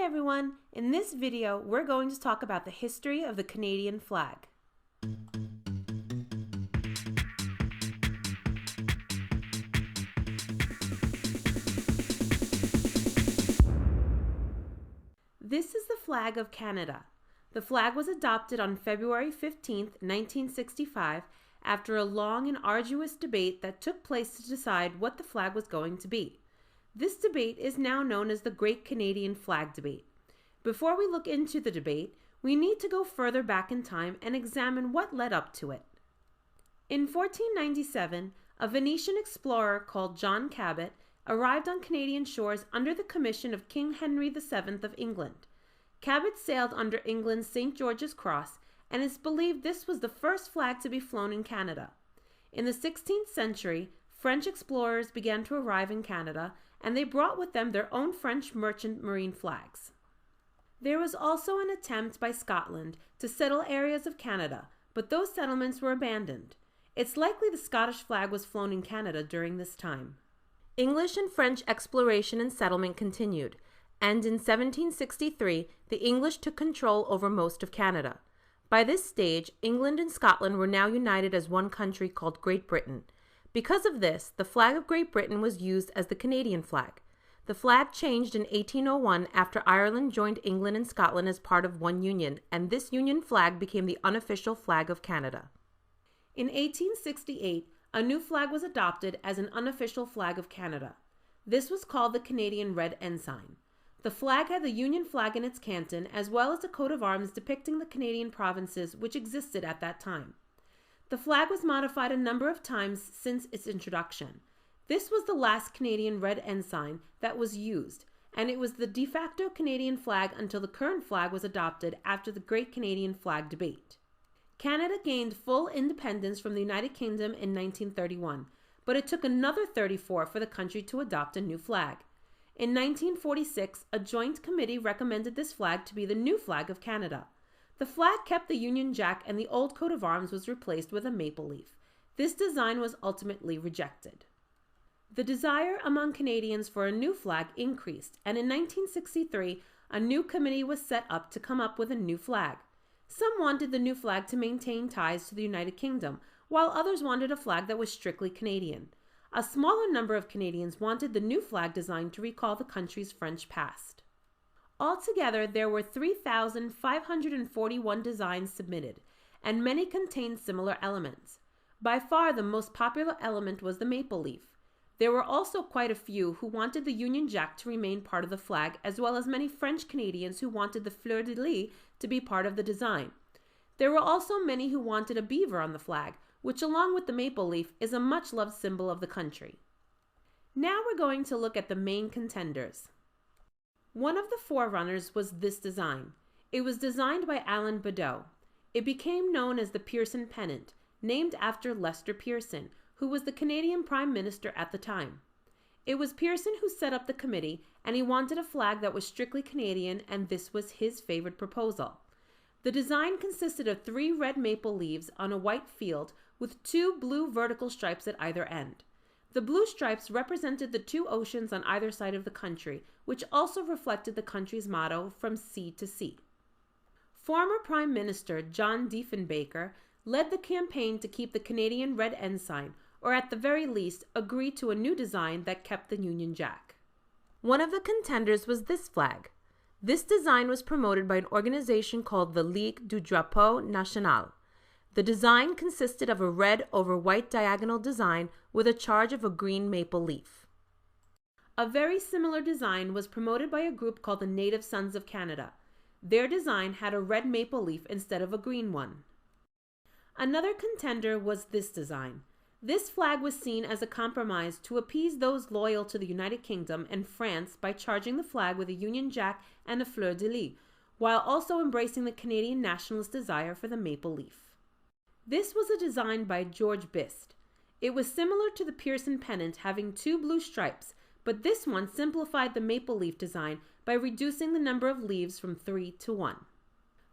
Hi everyone! In this video, we're going to talk about the history of the Canadian flag. This is the flag of Canada. The flag was adopted on February 15, 1965, after a long and arduous debate that took place to decide what the flag was going to be. This debate is now known as the Great Canadian Flag Debate. Before we look into the debate, we need to go further back in time and examine what led up to it. In 1497, a Venetian explorer called John Cabot arrived on Canadian shores under the commission of King Henry VII of England. Cabot sailed under England's St. George's Cross, and it's believed this was the first flag to be flown in Canada. In the 16th century, French explorers began to arrive in Canada, and they brought with them their own French merchant marine flags. There was also an attempt by Scotland to settle areas of Canada, but those settlements were abandoned. It's likely the Scottish flag was flown in Canada during this time. English and French exploration and settlement continued, and in 1763, the English took control over most of Canada. By this stage, England and Scotland were now united as one country called Great Britain. Because of this, the flag of Great Britain was used as the Canadian flag. The flag changed in 1801 after Ireland joined England and Scotland as part of one union, and this union flag became the unofficial flag of Canada. In 1868, a new flag was adopted as an unofficial flag of Canada. This was called the Canadian Red Ensign. The flag had the Union flag in its canton, as well as a coat of arms depicting the Canadian provinces which existed at that time. The flag was modified a number of times since its introduction. This was the last Canadian Red Ensign that was used, and it was the de facto Canadian flag until the current flag was adopted after the Great Canadian Flag Debate. Canada gained full independence from the United Kingdom in 1931, but it took another 34 for the country to adopt a new flag. In 1946, a joint committee recommended this flag to be the new flag of Canada. The flag kept the Union Jack, and the old coat of arms was replaced with a maple leaf. This design was ultimately rejected. The desire among Canadians for a new flag increased, and in 1963, a new committee was set up to come up with a new flag. Some wanted the new flag to maintain ties to the United Kingdom, while others wanted a flag that was strictly Canadian. A smaller number of Canadians wanted the new flag design to recall the country's French past. Altogether, there were 3,541 designs submitted, and many contained similar elements. By far, the most popular element was the maple leaf. There were also quite a few who wanted the Union Jack to remain part of the flag, as well as many French Canadians who wanted the fleur-de-lis to be part of the design. There were also many who wanted a beaver on the flag, which along with the maple leaf is a much-loved symbol of the country. Now we're going to look at the main contenders. One of the forerunners was this design. It was designed by Alan Badeau. It became known as the Pearson Pennant, named after Lester Pearson, who was the Canadian Prime Minister at the time. It was Pearson who set up the committee, and he wanted a flag that was strictly Canadian, and this was his favorite proposal. The design consisted of 3 red maple leaves on a white field with 2 blue vertical stripes at either end. The blue stripes represented the 2 oceans on either side of the country, which also reflected the country's motto, "From sea to sea." Former Prime Minister John Diefenbaker led the campaign to keep the Canadian Red Ensign, or at the very least, agree to a new design that kept the Union Jack. One of the contenders was this flag. This design was promoted by an organization called the Leek Dewdrop National. The design consisted of a red over white diagonal design with a charge of a green maple leaf. A very similar design was promoted by a group called the Native Sons of Canada. Their design had a red maple leaf instead of a green one. Another contender was this design. This flag was seen as a compromise to appease those loyal to the United Kingdom and France by charging the flag with a Union Jack and a fleur-de-lis, while also embracing the Canadian nationalist desire for the maple leaf. This was a design by George Bist. It was similar to the Pearson Pennant, having 2 blue stripes, but this one simplified the maple leaf design by reducing the number of leaves from 3 to 1.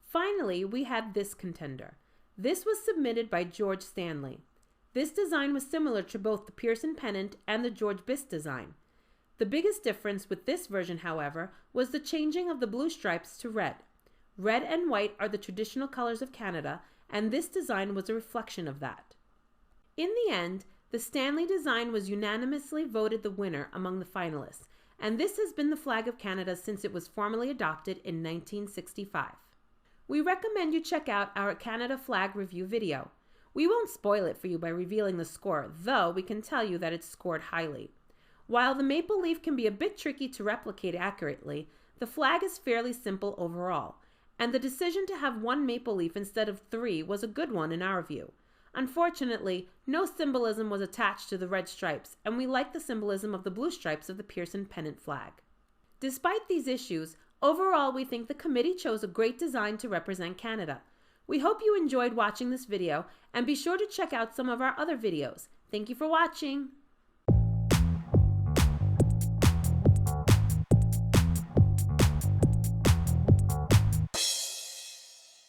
Finally, we had this contender. This was submitted by George Stanley. This design was similar to both the Pearson Pennant and the George Bist design. The biggest difference with this version, however, was the changing of the blue stripes to red. Red and white are the traditional colors of Canada, and this design was a reflection of that. In the end, the Stanley design was unanimously voted the winner among the finalists, and this has been the flag of Canada since it was formally adopted in 1965. We recommend you check out our Canada flag review video. We won't spoil it for you by revealing the score, though we can tell you that it scored highly. While the maple leaf can be a bit tricky to replicate accurately, the flag is fairly simple overall, and the decision to have one maple leaf instead of 3 was a good one in our view. Unfortunately, no symbolism was attached to the red stripes, and we like the symbolism of the blue stripes of the Pearson Pennant flag. Despite these issues, overall we think the committee chose a great design to represent Canada. We hope you enjoyed watching this video, and be sure to check out some of our other videos. Thank you for watching!